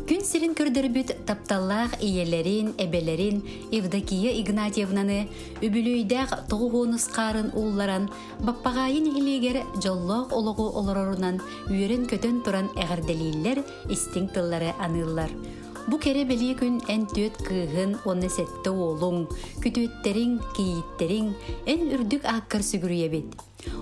Күн сирин көрдөрбүт тапталлаах иелерин, эбелерин Евдокия Игнатьевнаны үбүлүйдәк тоғуғонус қарын улларан баппағайын илигер жоллоқ олығы олорорунан үйерен көтөн туран әғарделейлер истинктыллары аныллар. Бу кере бели күн ән төт кыгын оны сетті олың, күтөттерин, кейиттерин, ән үрдік аққыр сүгірүйебет.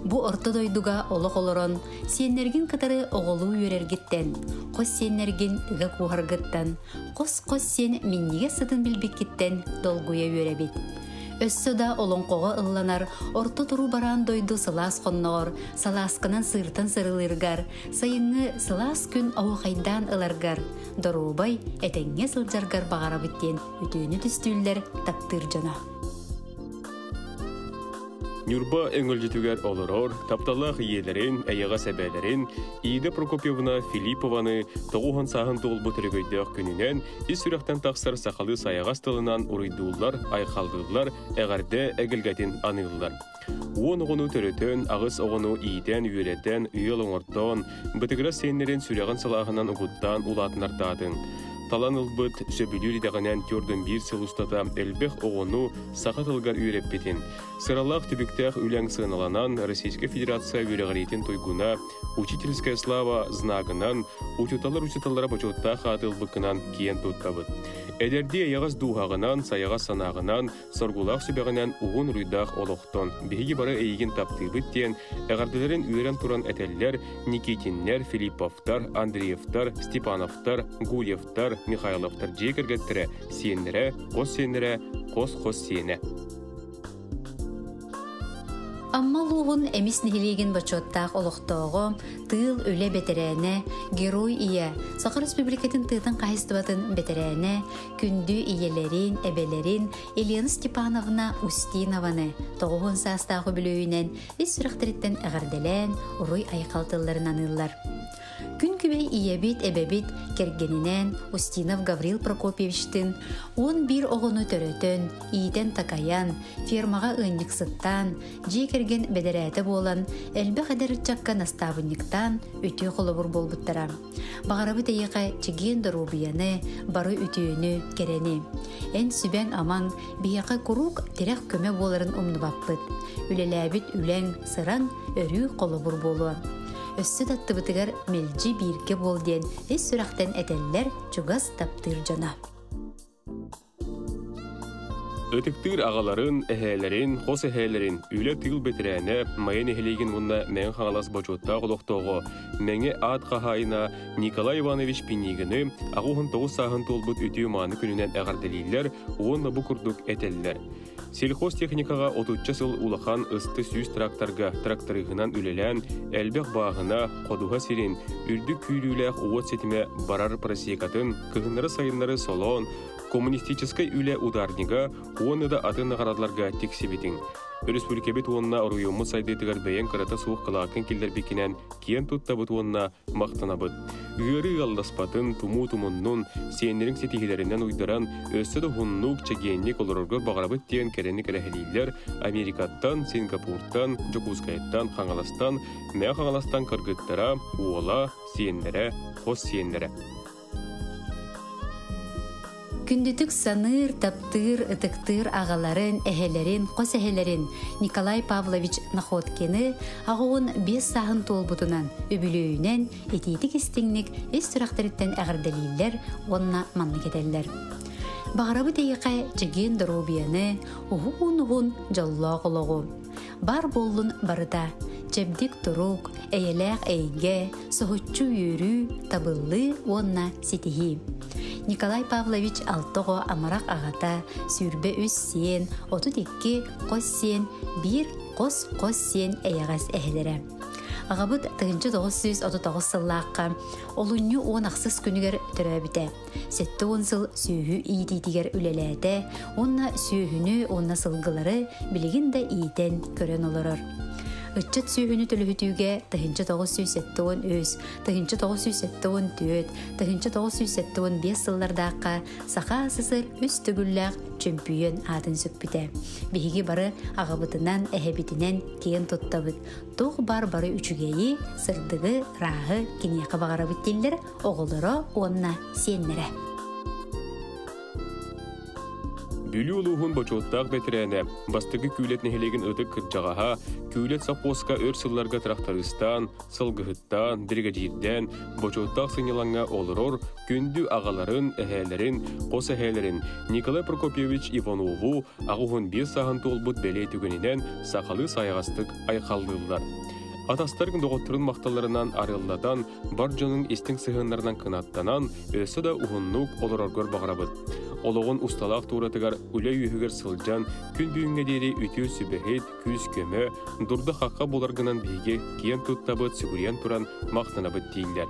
Бу орто дойдуга олық олорон, сеннерген кытары оғылу үйерергіттен, қос сеннерген үгі куғаргыттан, қос сен миннеге сытын білбеккіттен долгуя үйеребет. Өссөда олон қоға ылланар, орто туру баран дойду сылас қонноор, саласкынан сыртын сырылыргар, сайыңы сылас күн ауқайдан ыларгар, дорубай әтәңе сылжаргар бағара біттен өтөні түстүллер таптыр жана. Нюрба өңөлжетүгер олорор, тапталлах иелерин, әйеға сәбәлерин, Ида Прокопьевна Филиппованы тоғуған сағын толбу түрігөйдіғ күнінен, ис сүрәқтен тақсар сақалы саяғас тылынан урайдуулар, айқалдылар, әғарде әгілгәтін анылылар. Он оғыну төрөтөн, ағыс оғыну ииден, үйелеттен, үйел оңыртон, бұтығыра сенерін сүрәғын салағынан ұғыттан улатынартадың. Талан ылбыт сөбілүр идағанан көрдің бір сыл ұстата әлбек оғыну сақатылғар үйреппетін. Сыралақ түбіктәқ үләң сыналанан Российская Федерация үйрәғаретін тойгуна учительская слава знагынан учуталар бачотта қатыл бұқынан киен тұттабыд. Әдерде аяғыз дуғағынан, саяғыз санағынан, соргулақ сөбәғінен ұғын рүйдақ олықтон. Беги бары әйген таптыбыттен, әғардыларын үйрен туран әтәлілер Никитиннер, Филипповтар, Андреевтар, Степановтар, Гулевтар, Михайловтар жекергеттірі сенірі, қос сені. Амма луғын әміс нехилеген бачоттақ олықтоғы, тыл өлі бетерәне, герой ия, Сақыр Республикатын тылтын қайыстыбатын бетерәне, күнді иелерин, әбелерин, Елена Степановна Устинованы, тоғуғын састағы білөйінен, ес сүрақтыреттен әғарделен, ұруй айқалтыларын анылар. Күн күбей иебет әбәбет кергенінен Устинов Гаврил Прокопьевичтің 11 оғыны төрөтін, иетен такаян, фермаға ұйнықсыттан, жекерген бәдәрәті болан, әлбі қадыр чаккан аставынниктан өте қолыбыр болбыттара. Бағарабы тәйіға чеген дұрубияны, бары өтеуіні керені. Ән сүбәң амаң бияқа күрук терек көмі боларын ұмныбаппыд. Үлеләбіт үләң сыран өрі қолыбыр болуан. Өссі даттыбытығар мелжі бирке болден әс сүрақтен әтәлілер чугас таптыр жана. Өтіктір ағаларын, әхәлерін, қос әхәлерін үйлі тыл бетірәне майын әхелеген мұнна мәң қағалас бачотта қолықтоғы мәңе ат қағайына Николай Иванович Пинигіні ағуғын 9 сағын толбыт өтеу маны күнінен әғарделейлер, оғынна бұ күрдік әтәлілер. Сельхоз техникаға 30 сыл улахан ысты сүйіз тракторға тракторығынан үлелән, әлбек бағына, қодуға сирен, үрдік күйліләқ уот сетіме барар просекатын, кығынары сайынлары солон, коммунистической үлі ударнига, оны да атын ағарадларға тексебетін. Республикабет онына ұруйымы сайдетігер бәйен қарата суық қылақын келдер бекінен кен тұттабыт онына мақтанабыт. Үйері алдаспатын туму-тумуннун сенерің сетихилерінен ұйдаран өссіді ғыннук чегеннік олырырғы бағарабыт дейін кәрені кәрәхелейлер Америкаттан, Сингапуртан, Джокускайттан, Қаңаластан, Мәе Қаңаластан кыргыттара, уола, сенлері, қос сенлері. Күндітік саныр, таптыр, ытықтыр ағаларын, әхелерін, қос әхелерін Николай Павлович Находкені ағуын 5 сағын толбутынан өбілөйінен етейтік істіңнік ес сұрақтырыттен әғірделейлер, онына манны кетелілер. Бағарабы дейіқай жеген дұрубияны, ұғын жаллағылығы. Бар болын барыда, чебдік тұрук, әйеләқ әйге, соғытчу үйірі, табылы онына сетихи. Николай Павлович алтығы амарақ ағата, сүрбе өз сен, 32 қос сен, 1 қос сен әйеғас әйелері. Ағабыд 1939 сыллаққа олуыню 10 ақсыз күнігер түрәбіті. 7-10 сыл сүйі иететігер үлеләді, онна сүйіні, онна сылғылары білігін да иетен көрен олырыр. Ытчат сүйүнү төлөһүтүүгэ тыһынчы 907 өс, тыһынчы 907 төт, тыһынчы 907 сыллардаакка саха сысыр үс түгүллээх чемпион атын сөкпүтэ. Биһиги бары агабытынан эһэбитинен киен туттабыт. Тух бары үчүгэйи сырдыгы рааһы киниэхэ багарабыт диллер оголоро онна сиеннере. Бүлі улуғын бачуыттақ бәтірәне, бастығы күйлет нехелеген өтік кырджағаға, күйлет сапоска өр сылларға трақтарыстан, сылғыхыттан, бригадирден, бачуыттақ сыңелаңа олырор, күнді ағаларын, әхәлерін, қос әхәлерін Николай Прокопьевич Иванову ағуғын бес сағын толбыт бәлей түгінінен сақалы сайғастық айқалдылар. Атастарың доғыттырын мақталарынан арылладан, бар жонын істің сығынларынан кынаттанан, өсі да ұғыннук олыроргөр бағарабыд. Олығын ұсталақ туратығар үлі үйігер сылжан, күн бүйінге дейі үтеу сүбәхет, күз көмі, дұрды қаққа боларғынан бейге киен тұттабыд сүгірен тұран мақтанабыд дейілер.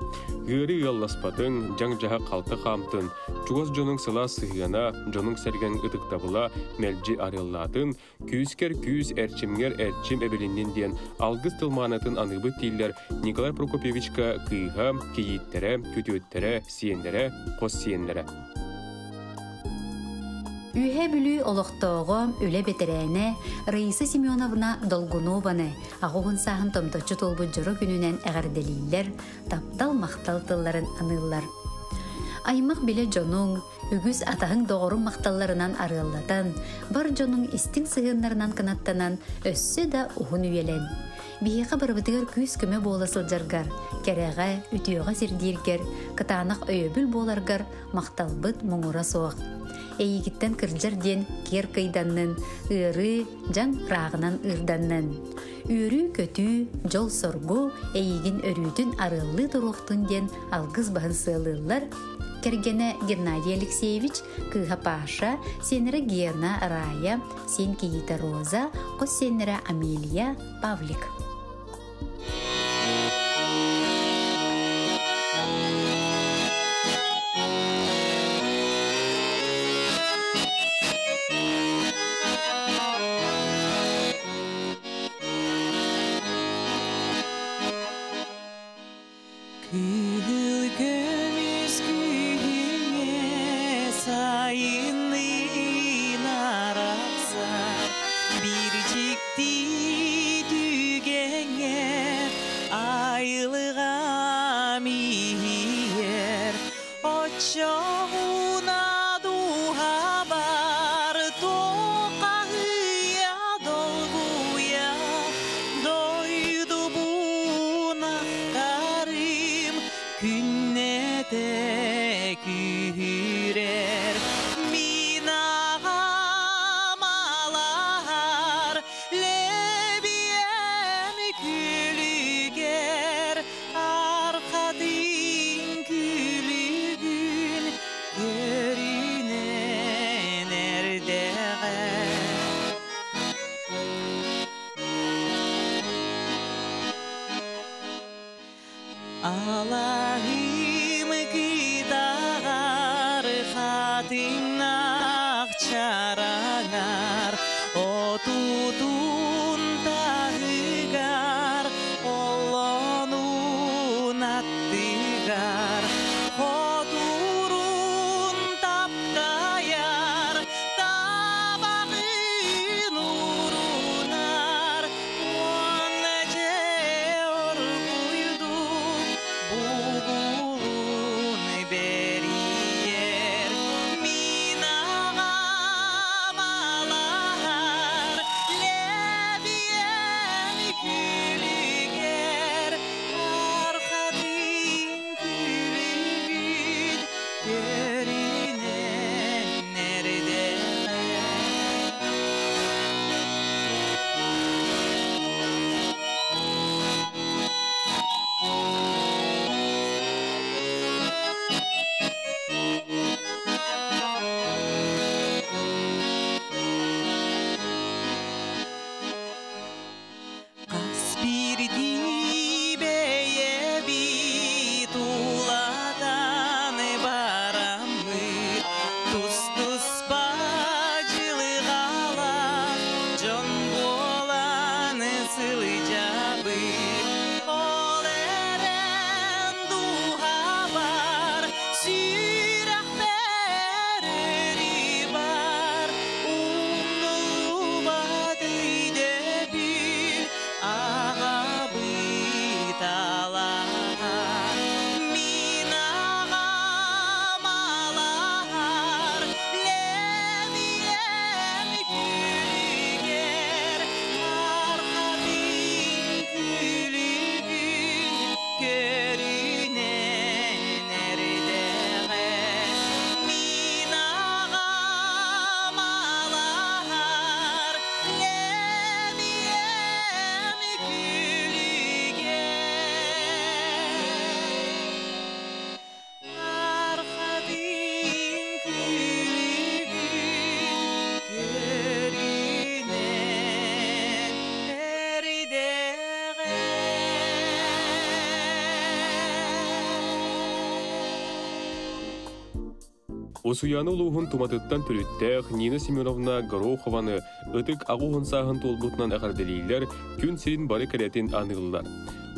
Ғыры ұялласпадың, жаң жаға қалты қамтын, чуғыз жоның сыла сығына, жоның сәрген ұтықтабыла мәлжі арылладың, күзкер күз әрчімгер әрчім әбелінен ден алғыз тылманатын анығбыд дейілер Николай Прокопьевичка кыйға, кейеттері, көтөттері, сиенлері, қос сиенлері. Үйе бүлі олықтоғы үлі бетерәне Раиса Семеновна Долгунованы ағуғын сағын томточы толбы жұры күнінен әғарделейлер, таптал мақтал тылларын анылар. Аймақ біле жонуң, үгіз атағың доғырын мақталларынан арыллатан, бар жонуң істің сығынларынан кынаттанан өссі да ұғын үйелен. Бейеға барбытығыр күз көмі боласыл жаргар, кәрәға, үтіоға сердергер, кытанақ өйөбіл боларгар, мақталбыт мұңыра соқ. Эйгіттен кірджар ден кер кайданнын, ыры жан рағынан ырданнын. Үрі көтü, жол соргу, эйгін өрүтін арылы тұруқтын ден алғыз бағын сылылар. Кергене Геннадий Алексеевич, кыға Паша, сенері Гена Рая, сен Киита Роза, қос сенері Амелия Павлик. Allah'ım gidar hatınak çaranar o tutun tahıgar Allah'ın attıgar o durun tapkayar tabağın urunar once orguydum Bulun beriyer minağamalar Усуяны улуғын туматыттан түріттәқ Нина Семеновна Горохованы ытык ағуғын сағын толбутынан әғарделейлер күн сирин бары кәретін анығылар.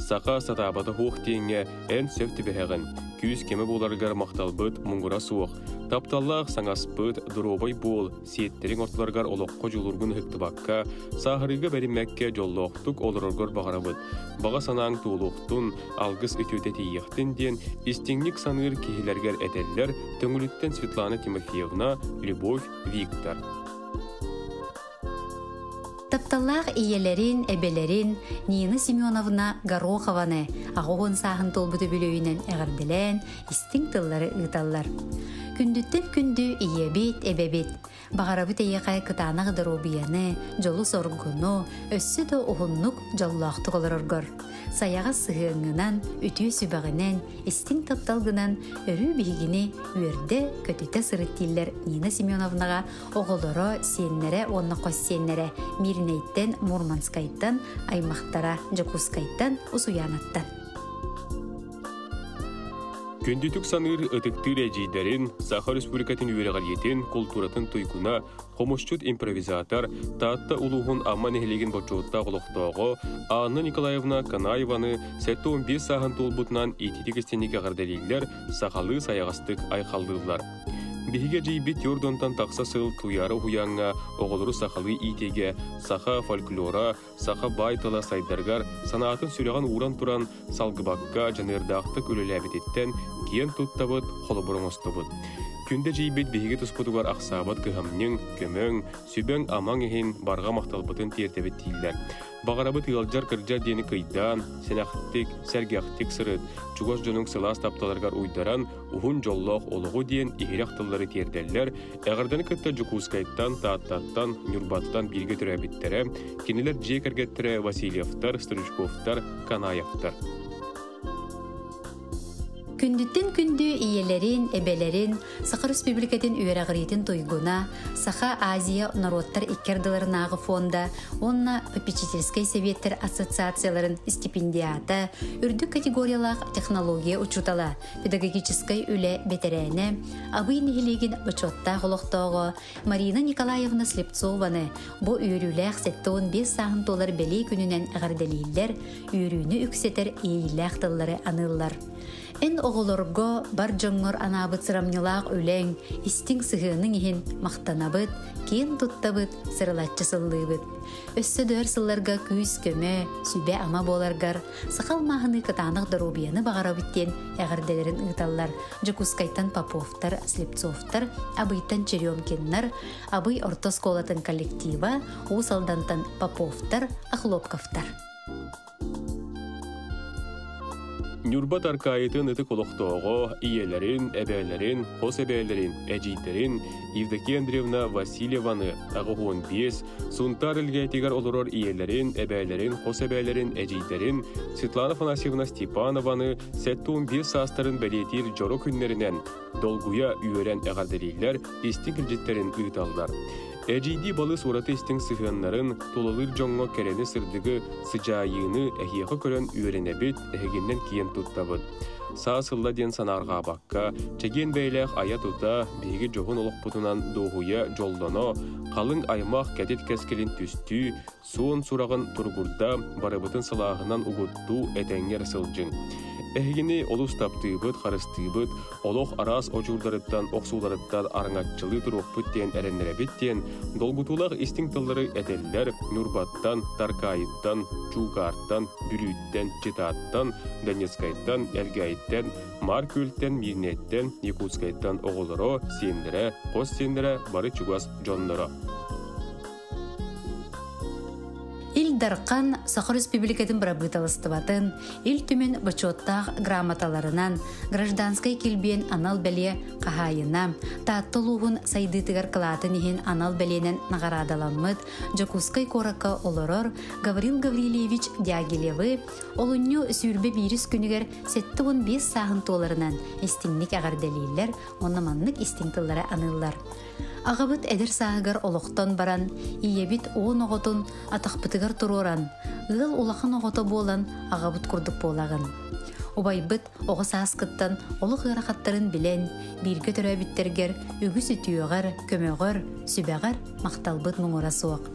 Сақа сатабаты хоқ теңе ән сөпті бәғін. Күз кемі боларғар мақталбыт мұңғыра суық. Тапталлақ саңаспыт, дұробай бол, сиеттерін ортыларғар олыққы жолырғын хүктібаққа, сағырыға бәрімәкке жоллоқтық олырырғыр бағарабыт. Баға санаң туылуқтың алғыз үтөте тейіқтін ден истеңнік саныр кейлергер әтеллер төңіліттен Светлана Тимофеевна, Любовь, Виктор. Тапталлах иелерин, эбелерин Нина Семеновна Горохованы ағуғын сағын толбуты білөйінен әғірділен, истің тыллары ұйталлар. Күндіттен күнді иебет, эбебет. Бағарабы тейеқай кытанағы дыробияны, жолу соргуну, өссі да ұғыннық жоллақты қолырыргыр. Саяға сығыңынан, үтіе сүбағынан, истің тапталғынан өрі бейгіні өрді көтіті сырыттиллер Нина Семеновнаға оғылыры сеннері, онны қос сеннері Мирнейттен, Мурманскайттан, Аймақтара, Жакускайттан, Усуянаттан. Күндітік саныр ұтықтыр әжейдерін, Саха Республикатын үйерағалиетін, культуратын тұйкуна, қомышчут импровизатор, таатта улуғын аман әхелеген бачуытта ғылықтауғы, Анна Николаевна Канаеваны 7-15 сағын толбутынан ететік істенеге ғарделейлер сақалы саяғастық айқалдылар. Бихиге жейбет йордонтан тақса сыл куяры хуянға, оғылыры сақалы итеге, саха фольклора, саха байтала сайдаргар, санатын сүреген уран туран салгыбаққа жанырдақтық өлеләбететтен кен тұттабыт, қолы бұрын остыбыт. Күнде жейбет бихиге тұспытуғар ақсабыт кығамның, көмің, сүбәң амаң ехен барға мақталбытын тертебет дейілер. Бағарабы тығалжар кіржар дені күйдан, сенақтик, сәргяқтик сырыт, чуғаш жоның сылас тапталарғар уйдаран, ұхын жоллақ олығы ден ехерек тыллары терделлер, әғарданы күтті Жукускайттан, Тааттаттан, Нюрбаттан бірге түрәбеттері, кенелер жекергеттері Васильевтар, Стручковтар, Канаевтар. Күндіттен күнді иелерин, эбелерин, Саха Республикатын үйерағыретін тойгуна, Саха Азия народтар иккердыларынағы фонда, онна попечительский советтер ассоциацияларын стипендиата, үрдік категориялақ технология учутала, педагогической үлі бетерәне, абый нехилеген бачотта ғолықтауғы Марина Николаевна Слепцованы бұ үйеріләқ $7-15 сағын доллар бәлей күнінен әғарделейлер, үйеріні үксетер ейләқ тыллары анылар. Эн оғылырго бар жоңғыр анабыт сырамнылақ өлең, истің сығының ехін мақтанабыт, кен тұттабыт, сырылатчы сыллыбыт. Өссі дөр сылларға күйіз көмі, сүбе ама боларғар, сақал мағыны кытанық дұрубияны бағарабыттен әғірделерін ұйталар. Жакускайттан Поповтар, Слепцовтар, абыйттан Черемкиннар, абый ортосколатын коллектива, Усалдантан Поповтар, Ахлопковтар. Нюрбат аркайытын ыты колоқтоғы, иелерин, әбәлерин, қос әбәлерин, әжейтерин, Евдокия Андреевна Васильеваны, ағығуын 5, Сунтар үлгәйтегер олырор иелерин, әбәлерин, қос әбәлерин, әжейтерин, Светлана Фанасьевна Степанованы 7-15 састарын бәлетер жоры күннерінен, долгуя үйерен әғарделейлер, истің кілжеттерін ұйталдар. Әжейді балы сураты істің сығынларын толылыр жоңға кәрені сырдығы сыжайыны әхиеқі көрін үйеренебет әхегеннен кейін тұттабыд. Саасылла ден санарға баққа, чәген бәйләқ ая тұта, бейгі жоғын олық бұтынан доғуя жолдано, қалың аймақ кәдет кәскелін түсті, суын сұрағын тұрғырда барыбытын сылағынан ұғытту әтәңер сылжын. Әхегені олыс таптыбыт, қарыстыбыт, олық арас очурдарыттан, оқсуларыттан арыңатчылы тұрықпыт ден әренлеребеттен, долгутулақ истің тыллары әтеллер Нюрбаттан, Таркайыттан, Чугарттан, Бүрүйттен, Читаттан, Донецкайттан, Әлгайттен, Маркөлттен, Мирнеттен, Якутскайттан оғылыры, сендірі, қос сендірі, бары чугас жонлары. Дарқан Саха Республикатын брабыталыстыбатын, ил түмен бачоттақ грамоталарынан, гражданскай келбен анал бәле қағайына, тааттылуғын сайдытығар қылатын ехен анал бәленен нағарадаланмыд, Жакускай коракка олорор Гаврил Гаврилевич Дягилевы, олынню сүйірбе биріс күнігер 7-15 сағын толарынан істіңнік ағарделейлер, онаманнық істіңтілері анылар. Ағабыт әдір сағығар олықтан баран, иебит оғын оғытын атақпытығар тұроран, ұғыл олақын оғыты болан ағабыт күрдік болағын. Убайбыт оғы сааскыттан олы ғырақаттарын білен, бірге төрәбіттергер, үгіс үтіуғар, көмөғар, сүбәғар мақталбыт мұңыра суық.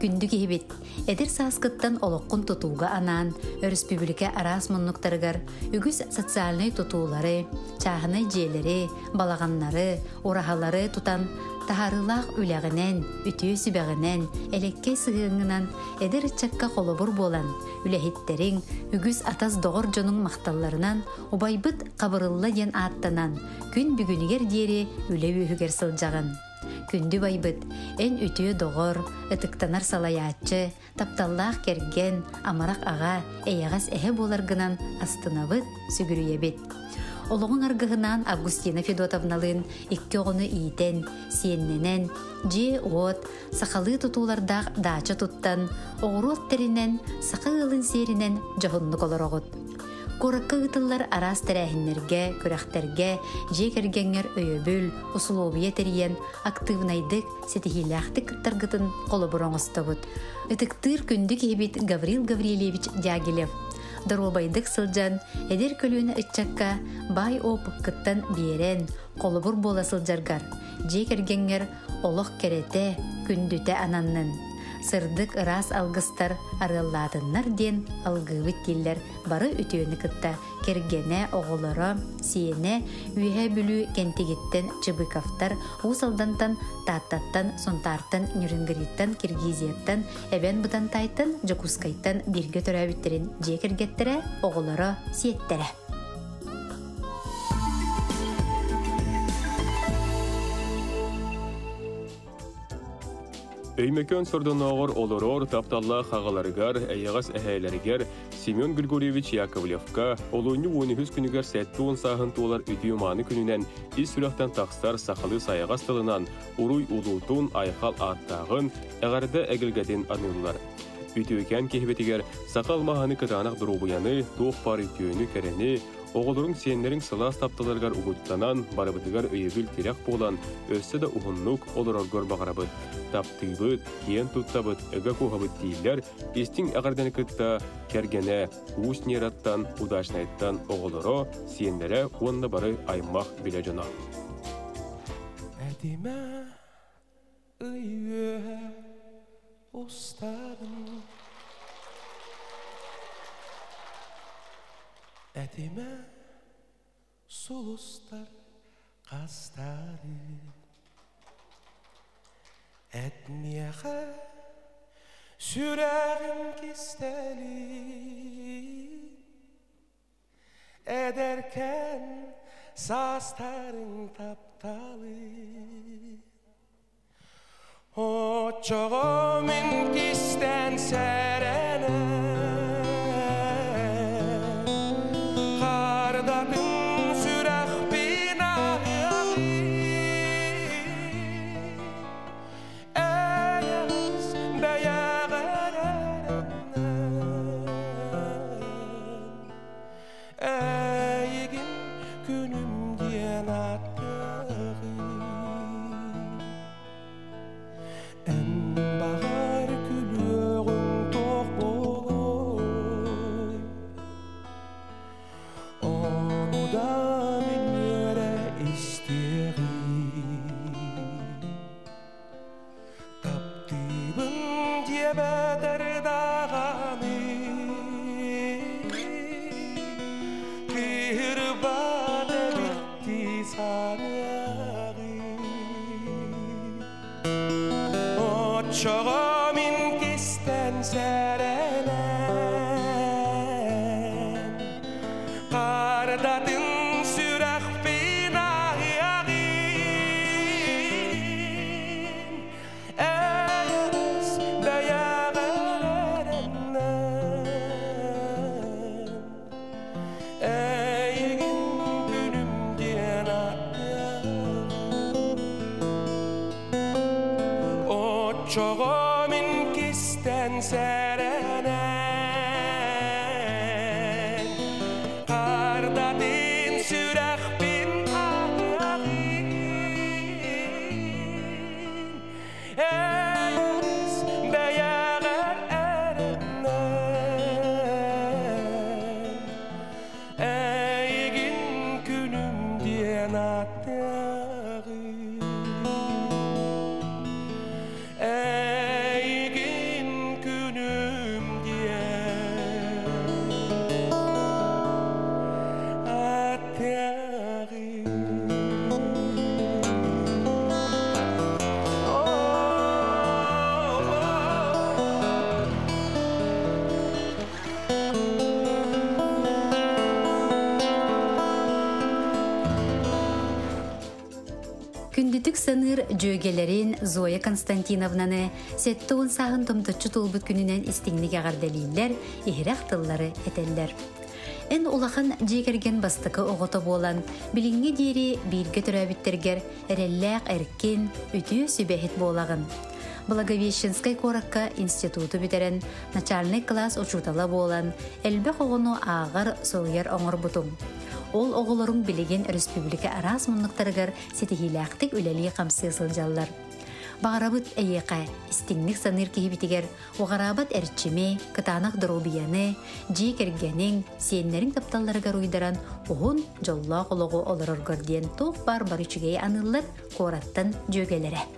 Күнді кейбет, әдір сааскыттан олыққын тұтуға анан, республика арас мұннықтарығар, үгіс социальный тұтуылары, чағынай жиелері, балағанлары, орағалары тұтан, тахарылақ үләғінен, үтіе сүбәғінен, әлекке сығыңынан, әдір чакка қолыбыр болан, үләхеттерін, үгіс атас доғыр жонын мақталларынан, убайбыт қабырылла ен аттанан, күн бүгінігер дері үле үйігер сылжағын. Күнді байбыт, ән үтіе доғыр, ытықтанар салаячы, тапталлақ керген, амарақ аға, әйағас әхе боларғынан астынабыт сүгірүйебет. Олығын арғығынан Августина Федотовналын икки оғыны ийтен, сиенненен, же от, сақалы тұтулардақ дача тұттан, оғыру оттерінен, сақы ылын серінен жағынлық олар оғыт. Коракка ытыллар арас тәрәхінлерге, көрәхтерге, же кергенер өйөбіл, ұсылуыбия тәріен, активнайдық, сетихиләқтік таргытын қолы бұрын ұстабыт. Үтіктір күнді кейбет Гаврил Гаврилевич Дягилев. Даробайдық сылжан, әдер көлуіні үтчакка бай опыққыттан берен, қолы бұр бола сылжаргар. Же кергенер олық керете күндіте ананнын. Сырдык рас алгыстар арылладыннар ден алгывыт диллер бары үтөөнү кытта кергене оголоро сиене үйе бүлү кентигиттен чыбыкавтар усалдантан таттаттан сонтартан нюрингриттан киргизияттан эбен бутантайтан жокускайттан бирге төрөбүттерин же кергеттере оголоро сиеттере. Өймекөн сордоногор олорор тапталла хағаларыгар, әйягас әхәйләрігер Семен Григорьевич Яковлевка олуыны 12 күнігер сәтті сағын туылар үтіу маны күнінен ис сүрақтан тақстар сақалы саяғас тылынан уруй улутун айқал аттағын әғарда әгілгәден анылылар. Үтіукен кехбетігер сақал мағаны кытанақ дұрубияны, тоқ бар үтіуіні кәрені, оғылырың сенлерің сылас тапталарғар ұғыттанан, барыбытыгар өйебіл терек болан, өсі да ұғыннук олыроргор бағарабыт. Таптыйбыт, кен тұттабыт, әгі қоғабыт дейілер, естің әғарданы күтті кергене, ұс нераттан, удашнайттан оғылыры, сенлері онны бары аймақ біле жона. Әдеме үйе ұстадым, әдеме сұлыстар қастары, әтмеға сүрәгім кестәлі, әдәркен састарың тапталы. O çoğumun kisten serene Kardatın sürək binayı Eyaz bəyəğərəndən Eygin günüm diyen attığı En bahar külüğün toq boluy Onu da minlere isteğim Taptibin diye beder dağanı Kırbade bitti sanyağı Çoğumun kisten serenen Kardatın sürək binayağın Eyaz bəyəğərəndən Eygin günüm diyen attığı Çoğumun kisten serenen Kardatın sürək binayağın Eyaz bəyəğərəndən Kanatları Eygin günüm diye Atları Күндүтүк саныр жөгелерин Зоя Константиновнаны сеттуын сағын томточу толбут күнінен истиңниг ағарделийлер, ихирах тыллары этеллер. Эн улахан жекерген бастықы оғыты болан, билинге дейри бирге түрәбіттергер, әрелләқ әркин, үтіе сүбәхет болағын. Благовещенскай коракка институту битерен, начальный класс учутала болан, әлбі қоғыну ағыр солуяр оңыр бұтым. Ол оғылырың білеген республика арас мұнықтарығар сетихиләқтік үләлі қамсы сылжалар. Бағарабыт әйеқа, істіңнік саныр кейбітігер, оғарабат әрчіме, кытанақ дұрубияны, жи кергенің, сенлерін тапталларығар ұйдаран, оғын жолла қолығы олырырғыр ден тоқ бар барычыгей анылыр кораттан жөгелері.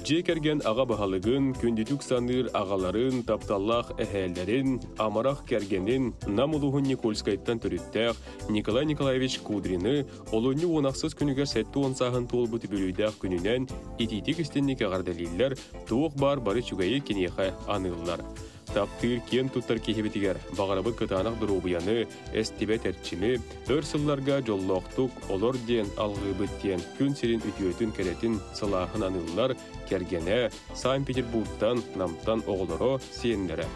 Жекерген аға бағалығын, күндетік саныр ағаларын, тапталлақ әхәлдерін, амарақ кергенін, намылуғын Никольскайттан түріттәқ, Николай Николаевич Кудрины, олуыны онақсыз күніге сәтті онсағын толбыты бөлүйдәқ күнінен ититік істеннік ағардалилер туық бар бары чүгайы кенеқі анылылар. Таптыр кен туттар кехебетігер, бағарабыт кытанақ дұрубияны, әстебет әрчімі, өрсылларға жоллоқтық, олор ден, алғыбыт ден, күн серін үтіөтін кәретін сылағын анылылар, кергене, Санкт-Петербургтан, намтан оғылыро сиенлері.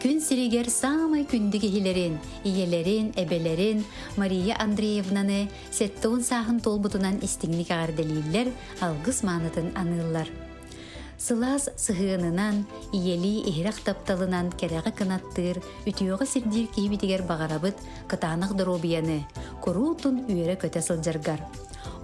Күн сиригер самай күндігі хилерин, иелерин, әбелерин, Мария Андреевнаны сәттуын сағын толбутунан истиңнік ағарделийлер, алғыз манытын анылылар. Сылас сығынынан, иели ихрақ тапталынан кәрәғі қанаттыр, үтіоға сирдер кейбітігер бағарабыт кытанық дұробияны, күрутын үйері көті сылжаргар.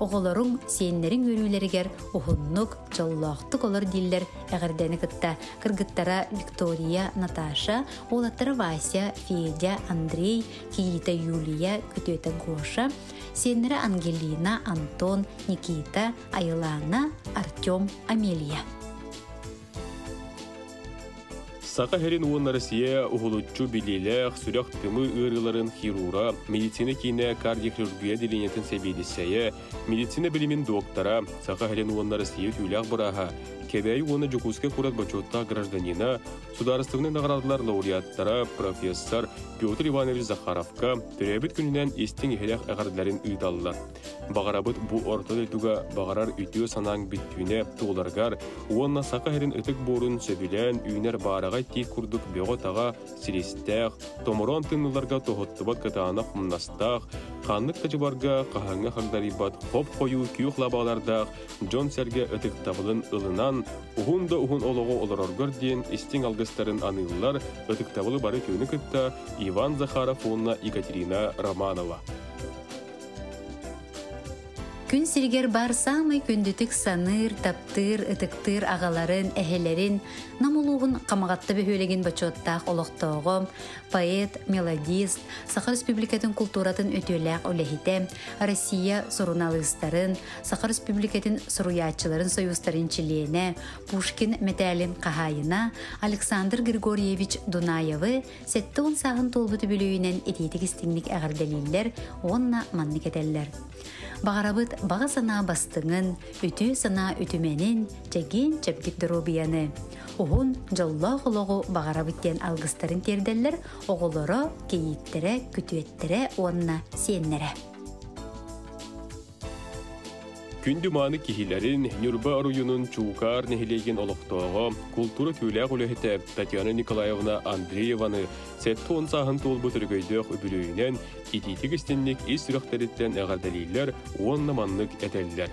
Оғыларың сенлерін өрілерігер ұхыннық, жоллақтық олар диллер әғірдені кытта кыргыттара Виктория, Наташа, олаттары Вася, Федя, Андрей, Киита, Юлия, Күтөті Гоша, сенлері Ангелина, Антон, Никита, Айлана, Артем, Амелия. Сақа херин уонна Россия уғылытчу билелек, сүрек тымы ырыларын хирура, медицина кейіне кардиохирургия деленетін сәбейдісәйе, медицина білімін доктора, Сақа херин уонна Россия түйләқ бұраға, кебәй оны Жукуске курат бачотта гражданина, сударыстығының нағарадылар лауреаттара, профессор Петр Иванович Захаровка, түрәбіт күнінен естің ехелек әғардыларын ұйталылар. Бағарабыт бұ ортады туға бағарар үтіо санаң біттүйіне туғыларғар, уонна Сақа херин үтік борын сөбілен, үйнер бараға тек күрдік беғо таға сирестәқ, томырон тыныларға тоғыттыбат кытанақ мұнастақ, қанлық тәжібарға қағаңа қағдарибат хоп қойу күйіқ лабалардақ, Джон Серге өтік табылын ылынан, уғын да уғын олығы олароргар дейін істің алғыстарын анылылар өтік табылы бары күйіні күтті Иван Захаров онына Екатерина Романова. Күн сиригер бар самай күндүтік саныр, таптыр, ытыктыр ағаларын, әхелерин, намулуғын қамағатты бөхөлеген бачоттақ олықтауғы, поэт, мелодист, Сақа Республикатын культуратын өтөләқ олехите, Россия сұрыналыстарын, Сақа Республикатын сұруячыларын союстарын чилиене, Пушкин Металин Қахайына, Александр Григорьевич Дунаевы, сәтті он сағын толбыты бөлүйінен ететік істіңлік әғірделейлер, онна манны кетеллер. Бағарабыт баға сана бастыңын, үті сана үтіменін, жәген чәпдік дұробияны. Оғын жолла-ғылығы бағарабыттен алғыстарын терделлер, оғылыры, кейіттері, күтуеттері, онына сенлері. Күнді маны кихилерин Нюрба аруюнун чуукар нехилеген олықтоғы культура күләқ үліхеті Татьяна Николаевна Андрееваны сәтті он сағын толбы түргөйдіқ өбілуінен ититік істенлік ес сүріқтәріттен әғардалейлер онна манлық әтәлілер.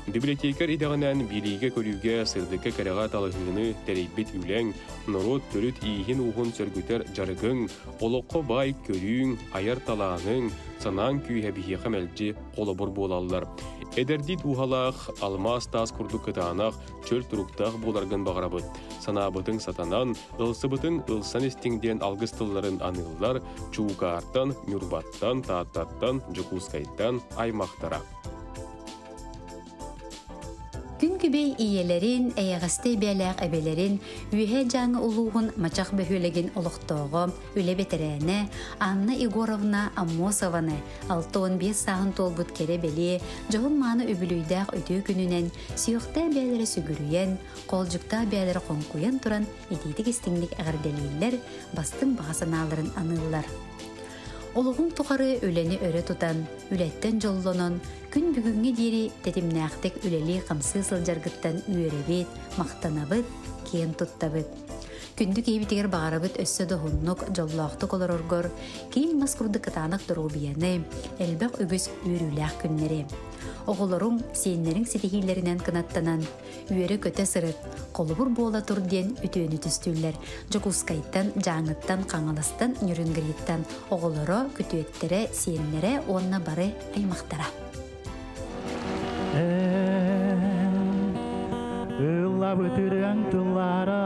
Библиотекар идағынан билиге көріуге сырдыққа кәріға талығыны тәрейбет үләң, нұрот түріт иихин уғын сөргітер жарығың, олыққа бай көрің, аяр талағының, санаң күйе бихеқі мәлжі қолы бұр болалар. Эдердит ухалах алмаз тас курдук кытаанах чөл туруктах боларгын багарабыт. Санабытын сатанан, ылсыбытын ылсан истиңден алгыстылларын аныллар чуукаартан, мюрбаттан, тааттаттан, жукускайттан аймактара. Күн күбей иелерин, әйәғісті бәләқ әбелерин, үйе жаңы ұлуғын мачақ бөхөлеген олықтоғы, үлі бетерәне, Анна Егоровна Аммосованы 6-15 сағын толбут кере бәлі, жоғын маны өбілүйдәқ өтеу күнінен, сүйіқта бәлері сүгірүйен, қолжықта бәлері қонқуян тұран, едейдік істіңдік әғірделейлер, бастың бағасыналарын анылар. Олығын тұқары өлені өрі тұтан, үлеттен жоллонын, күн бүгінге дері тетімнәқтік үлелі қамсы сылжарғыттан үйеребет, мақтанабыт, кейін тұттабыт. Күнді кейбітігер бағарабыт өссі дұғыннық жоллақты қолыр орғыр, кейін масқұрды қытанық дұру бияны, әлбәқ үгіз үйріләқ күннері. Оғылырың сенлерің сетихилерінен кынаттанан, үйері көте сырыт, қолыбыр бола тұрден өтөні түстүллер, жокускайттан, жаңыттан, қаңылыстан, нүрінгіреттан, оғылыры күтөттері, сенлері онына бары аймақтара. Ұлла бұтырың тұллара,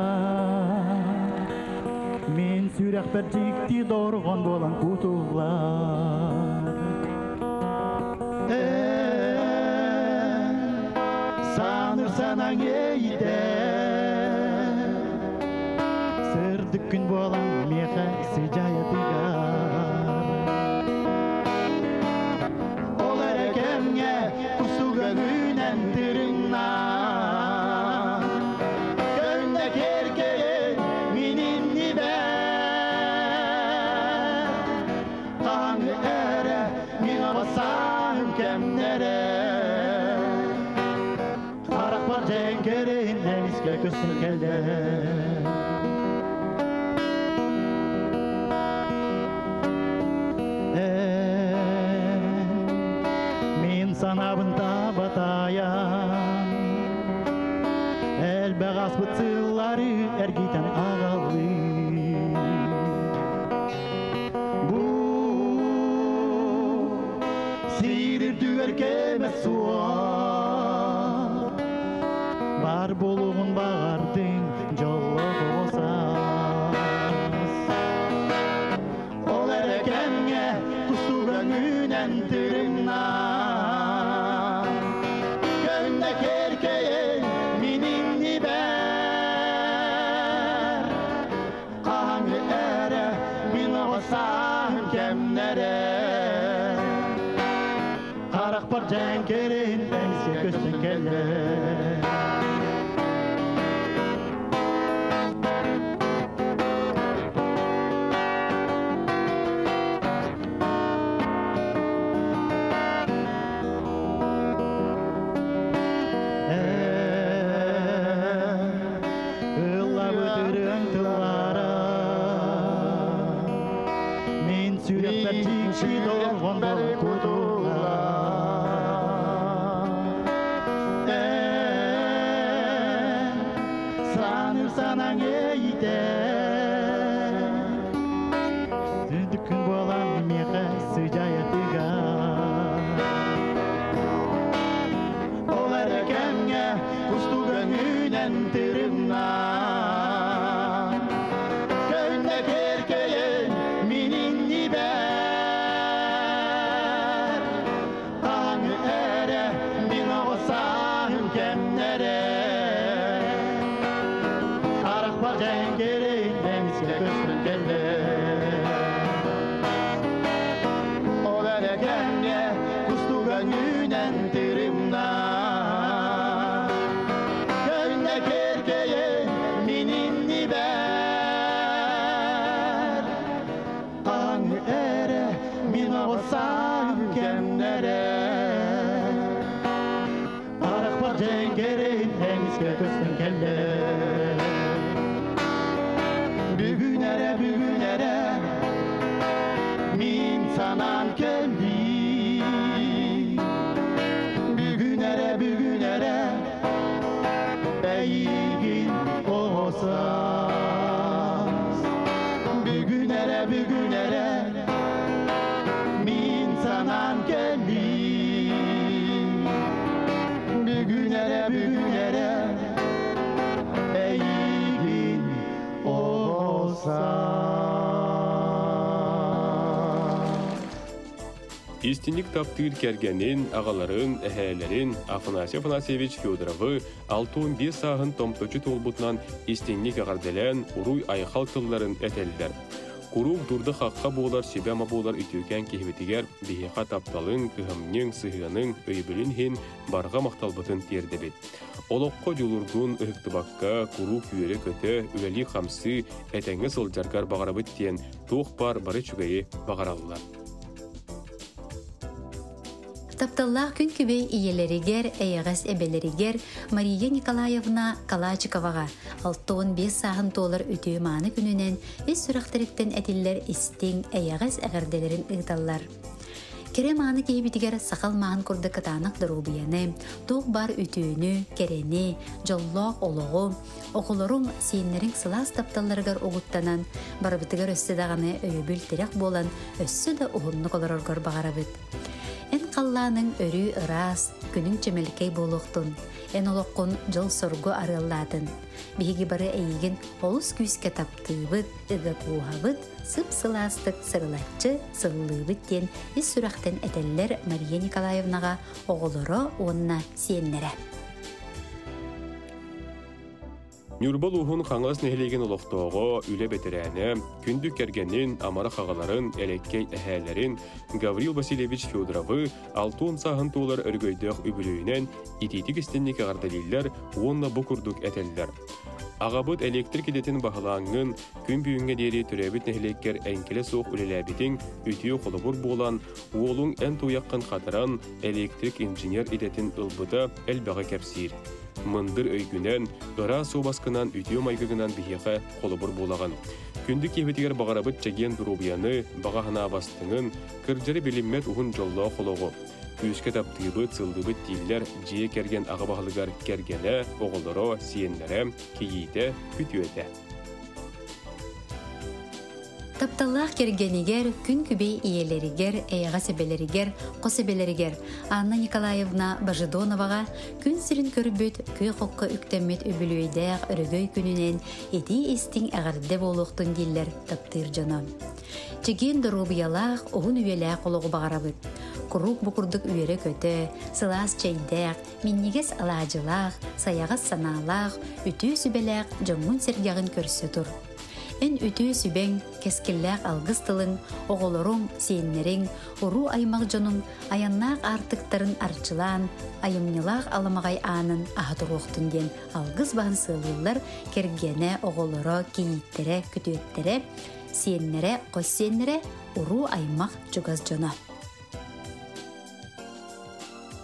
мен сүрек бір жікті дорған болан құтулар. Sanırsan eyde Sırdık gün bolan meğe sıcayadıgar Olar ekemge kusuga günen tırınna Gönde kerkeyen mininni ben Kanı ere mina basahım kemlere Cengerin deniske kısmı kelde Min sanabında batayan El beğaz bıtılları ergiten ağalı Bu sirir düver keme suar Bar boluğun bağardın jollu olsaz Ol erekemge kustuğun ünen tırınna Gönde kerkeyen mininni ber Kahangı ere min olsahım kemlere Karak par cenkerin denize köstün kelle Bügünere min sanan kendi Bügünere beygin olsaz Bügünere min sanan kendi Истинник таптыр кергенин, ағаларын, әхәлерин Афанасий Афанасьевич Федоровы 6-15 сағын томточу толбутнан истинник ағарделен уруй айқал тылларын әтелдер. Курук дурды хаққа болар, себема болар үтөкен кехбетігер бейеқа тапталын, кыхымнен, сығының, өйбілін хен барға мақталбытын тердебет. Олыққа жолургун ұхықтыбаққа курук үйері көті, үләли қамсы, әтәңі сылжаргар бағарабыт тен тоқ бар бары чүгайы бағаралылар. Тапталлах күн күбей иелеригер, әйәғас әбелеригер Мария Николаевна Калачиковаға 6-15 сағын толар өтөй маны күнінен ес сұрақтырыттен әтілер істің әйәғас әғірделерін ұғдалар. Кере маны кейбітігер сақал мағын күрді катанық дұрубияны, тоқ бар өтөйіні, керені, жоллақ олығы, оғылырың сейінлерін сылас тапталарығар оғыттанан, барабытығар өссі дағаны өйбіл терек болан, өссі да ұғынны қоларырғар бағарабыт. Эн қалланың өрі ырас, күнің чемелкей болуқтын. Эн олыққын жыл сұрғы арылладын. Бейгі бары әйген олыс күйіске таптыбыт, үгі қуғабыт, сып-сыластық сырылатчы, сыллыбыт ден ес сұрақтен әтелілер Мария Николаевнаға оғылыры онына сиенлері. Нюрбал уһун хаңас нехлеген олохтоого үле бетерәне, күндүк кергенин амара хағаларын, элеккей әһәләрин Гаврил Васильевич Федоровы 6 сағын толар өргөйдөх үбүлүйінен ититик истенник ағардалилер уонна букурдук әтеллер. Ағабыт электрик идетін бағылаңын күн бүйінге дері түрәбіт нехлеккер әңкеле соқ үлеләбітің үтіе қолыбыр болан, уолың ән туяққан қатыран электрик инженер идетін ылбыта әлбәғі кәпсир. Мындыр өйгінен, ыра су басқынан үтіе майгығынан бейеқі қолыбыр болаған. Күнді кебетігер бағарабыт чәген дұрубияны, бағағына бастыңын, кірджері біліммет ұғын жолла қолығы. Күйіске таптығыбыт, сылдыбыт дейлер, жие керген ағыбағылығар кергені, оғылыры, сиенлері, кейейді, күтуеті. Тапталлах кергенигер, күн күбей иелеригер, әйға себелеригер, қосебелеригер Анна Николаевна Бажидоноваға күн сирин көрбіт, көй қоққа үктемет өбілуейдәқ өрігөй күнінен еті істің әғірде болуқтың дейлер таптыр жана. Чеген дұрубиялақ, оғын үйеләқ олығы бағарабыт. Құрук бұқырдық үйері көті, сылас чайдәқ, миннегес алажылақ, саяғас саналақ, үті сүбеләқ, жамын сергағын көрсі тұр. Эн үтü сүбең, кескілләқ алғыз тылың, оғылырың, сейіннерің, ұру аймақ жоның, аяннақ артықтарын арчылан, айымнылақ аламағай анын ағытыр оқтын ден алғыз бағын сылылар кергені оғылыры, кейттері, күтеттері, сейіннері, қос сейіннері, ұру аймақ жүгаз жона.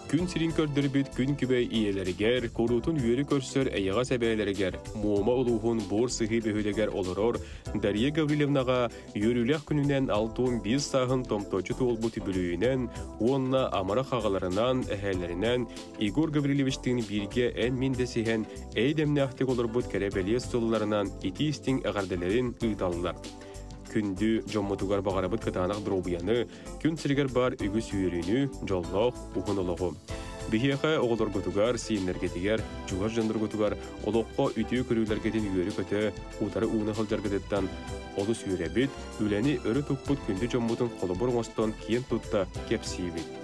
Күн сирин көрдірбіт күн күбей иелерігер, корутун үйері көрсір әйіға сәбәлерігер, муыма ұлуғын бор сығы бөхілегер олырор, Дарья Гаврилевнаға үйерілек күнінен 6-15 сағын томточы толбуты бүлүйінен, онна амара қағаларынан, әхәлерінен, Игор Гаврилевичтің бірге ән мендесіген әйдемне ақтық олыр бұт кәребелес солыларынан ити істің әғарделерін ұйталылар. Күнді жомматугар бағарабыт катанақ дробияны, күн сіргер бар үгі сүйеріні, жоллақ, ұғын олығы. Бихеқа оғылар ғытугар, сейінлергетігер, жуғар жандар ғытугар, олыққа үтіе көрілергетін үйері көті, ұтары ұғына қылжарғыдеттан, олы сүйеребет, үләні өрі тұппыт күнді жоммутын қолыбыр ғостан кейін тұтта кепсейбет.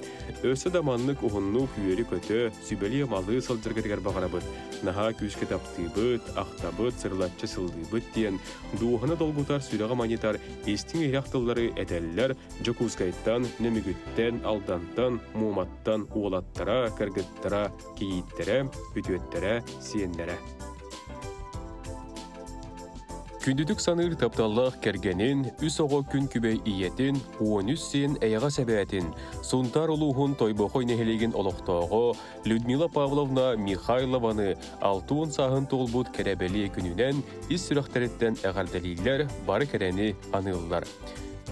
Өсі даманлык ұғынлық үйері көті, сүбәлі малы салдырғытығар бағарабыт. Наға күшке таптыбыт, ақтабыт, сырлатчы сылдыбыт дейін, дуғына долгутар сүріға манитар, естің ерақтылары әдәлілер, жокускайттан, нөмігіттен, алдантан, муыматтан, уолаттара, кіргіттара, кейіттері, үтіеттері, сиенлері. Күндүдік саныр тапталлақ кергенін, үс оғы күн күбей иетін, 13 сен әйіға сәбәтін, сұнтар олуғын тойбоқой нехелеген олықтауғы Людмила Павловна Михайлованы 6 сағын толбут кәрәбәлі күнінен ис сүрақтареттен әғардалилер бары кәрәні анылылар.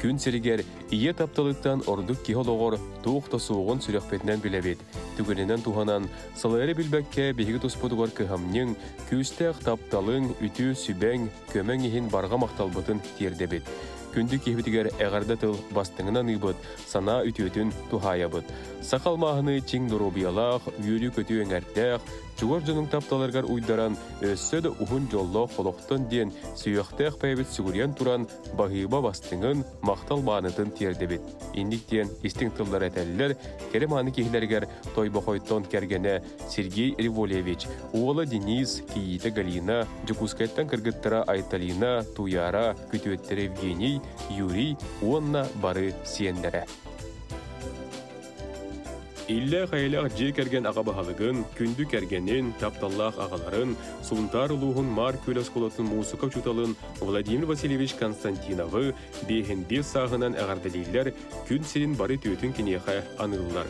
Күн сірігер, ие тапталықтан ордық кеғылығыр туғықты суығын сүрекпетінен білебет. Түгінінен туғанан, салайры білбәкке бейгі тұспыдығыр кіғамның, күстәқ тапталың, үті, сүбәң, көмәң ехін барға мақталбытын тердебет. Күнді кебетігер әғарда тыл бастыңынан ұйбыт, сана үтетін туғаябыт. Сақалмағыны чең дұрубиялақ, үйірі көті өңәртәқ, Чугоржунун тапталаргар уйдаран өссө да ухун жолло холоқтон ден сүйөқтәқ пәйбіт сүгірен туран бағыба бастыңын мақтал баанытын тердебет. Индіктен истің тылдар әтәлілер кереманы кейлергер тойбақойттон кергене Сергей Револевич, уолы Денис, Киита Галина, Жукускайттан кыргыттыра Айталина, Туяра, Күтөттер Евгений, Юрий, Уонна бары сиендері. Илле қайлақ же керген ағабахалығын, күнді кергенін, тапталлақ ағаларын, сунтар ұлуғын мар көлі сколатын музыка чуталын Владимир Васильевич Константиновы бейхін бес сағынан әғардалейлер күн серін бары төтін кенеға анылылар.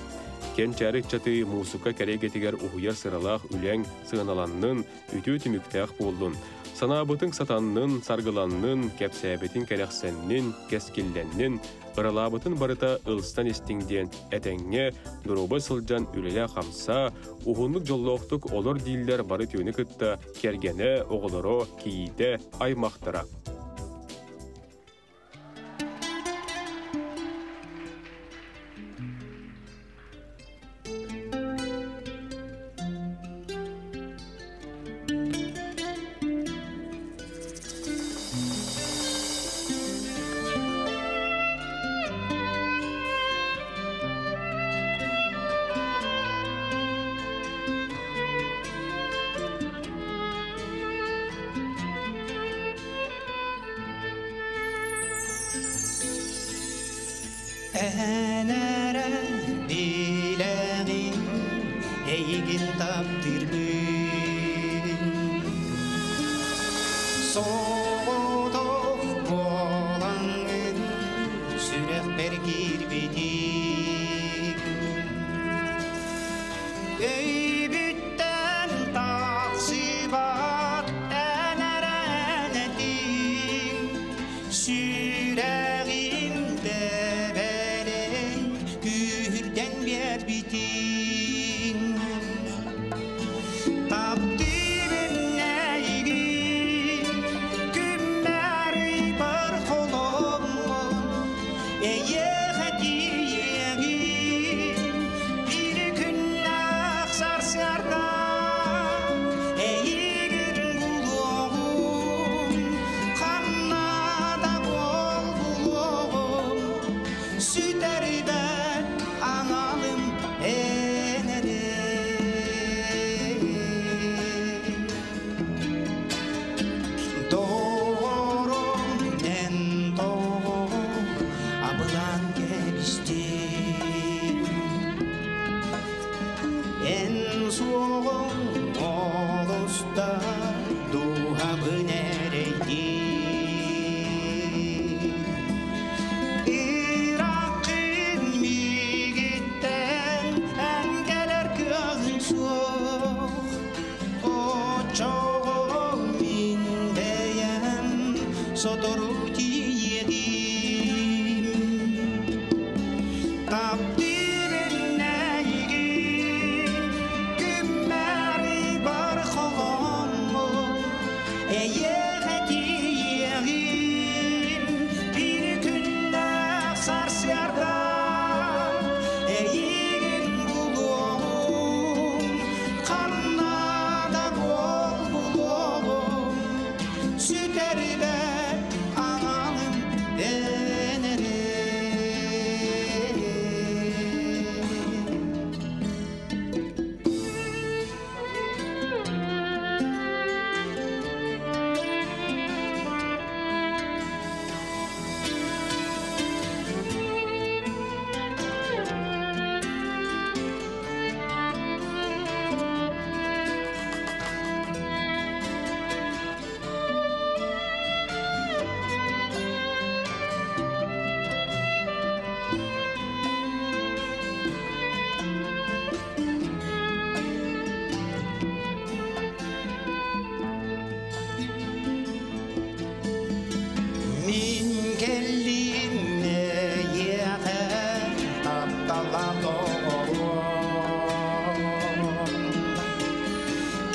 Кен чәрік чаты музыка кәрегетігер ұғыяр сыралақ үләң сығаналанның үті мүктәқ болдың. Санабытың сатанның, сарғыланның, кәпсәбетін кәрәқсәннің, кәскелленнің, ұралабытын барыта ылстан естіңден әтәңе дұрубы сылжан үлелі қамса, ұғынлық жоллоқтық олар дейлер бары түйіні күтті кергені оғылыро кейді аймақтыра. Энәрә биләгин әйгин таптырбын Соғытық болаңын сүрек бер кирбедик Өйбіттен тақсыбат энәрә әнәтин Сүрәгин bitin Taptibin neygi Kümmeri bar kolum Eye hediyegi Bir gün aksar sarda Eyigin buluğum Kannada bol buluğum Süteride analım enede Doğrum en doğru abılan geliştim En soğuk olusta duhabı nereydi Sotoru tiyedim Tapdibin neygin Kümmeri bar kolommu Eye hediyegin Bir günde sarsyarda Eyigin buluğum Kannada bol buluğum Süteride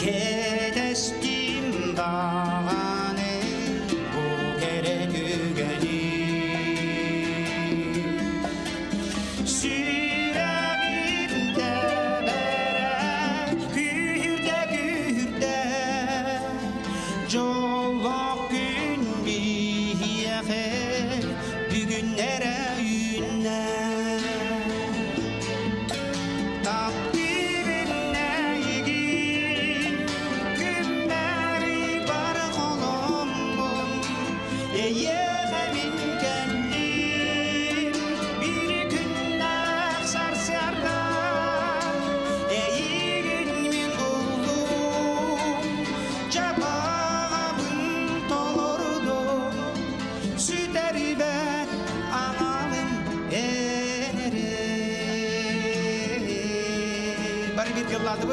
Kedestin dağane bu kere gügeni Süregimde bere kühürde bir yıllardı bu.